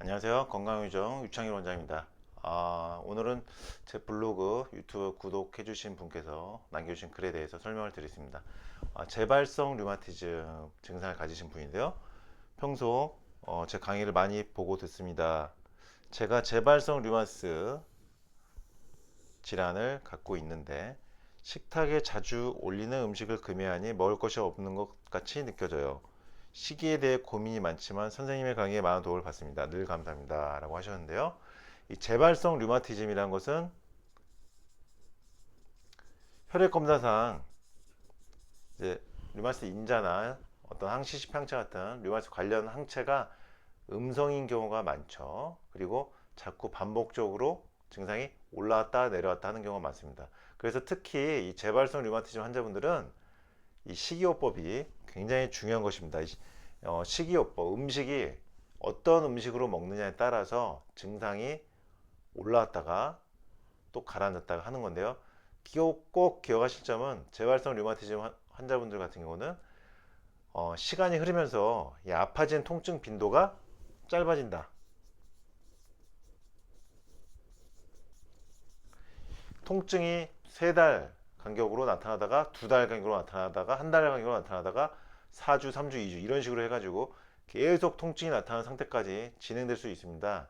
안녕하세요. 건강유정 유창일 원장입니다. 오늘은 제 블로그, 유튜브 구독해주신 분께서 남겨주신 글에 대해서 설명을 드리겠습니다. 재발성 류마티즘 증상을 가지신 분인데요. 평소 제 강의를 많이 보고 듣습니다. 제가 재발성 류마스 질환을 갖고 있는데 식탁에 자주 올리는 음식을 금해하니 먹을 것이 없는 것 같이 느껴져요. 시기에 대해 고민이 많지만 선생님의 강의에 많은 도움을 받습니다. 늘 감사합니다. 라고 하셨는데요. 이 재발성 류마티즘이란 것은 혈액 검사상 이제 류마티스 인자나 어떤 항시시평체 같은 류마티스 관련 항체가 음성인 경우가 많죠. 그리고 자꾸 반복적으로 증상이 올라왔다 내려왔다 하는 경우가 많습니다. 그래서 특히 이 재발성 류마티즘 환자분들은 이 식이요법이 굉장히 중요한 것입니다. 식이요법, 음식이 어떤 음식으로 먹느냐에 따라서 증상이 올라왔다가 또 가라앉았다가 하는 건데요. 꼭 기억하실 점은 재발성 류마티즘 환자분들 같은 경우는 시간이 흐르면서 이 아파진 통증 빈도가 짧아진다. 통증이 3달 간격으로 나타나다가 2달 간격으로 나타나다가 한 달 간격으로 나타나다가 4주, 3주, 2주 이런 식으로 해가지고 계속 통증이 나타나는 상태까지 진행될 수 있습니다.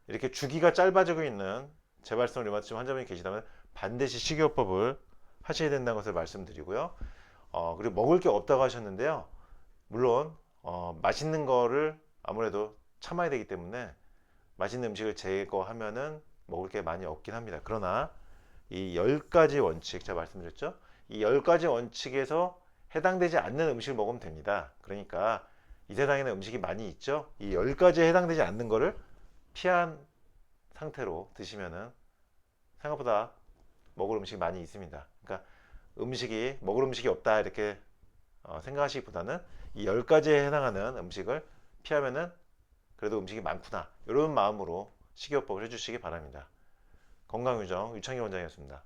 이렇게 주기가 짧아지고 있는 재발성 류마티즘 환자분이 계시다면 반드시 식이요법을 하셔야 된다는 것을 말씀드리고요. 그리고 먹을 게 없다고 하셨는데요. 물론 맛있는 거를 아무래도 참아야 되기 때문에 맛있는 음식을 제거하면은 먹을 게 많이 없긴 합니다. 그러나 이 10가지 원칙 제가 말씀드렸죠. 이 10가지 원칙에서 해당되지 않는 음식을 먹으면 됩니다. 그러니까 이 세상에는 음식이 많이 있죠. 이 10가지에 해당되지 않는 거를 피한 상태로 드시면은 생각보다 먹을 음식이 많이 있습니다. 그러니까 먹을 음식이 없다 이렇게 생각하시기보다는 이 10가지에 해당하는 음식을 피하면은 그래도 음식이 많구나 이런 마음으로 식이요법을 해주시기 바랍니다. 건강유정 유창희 원장이었습니다.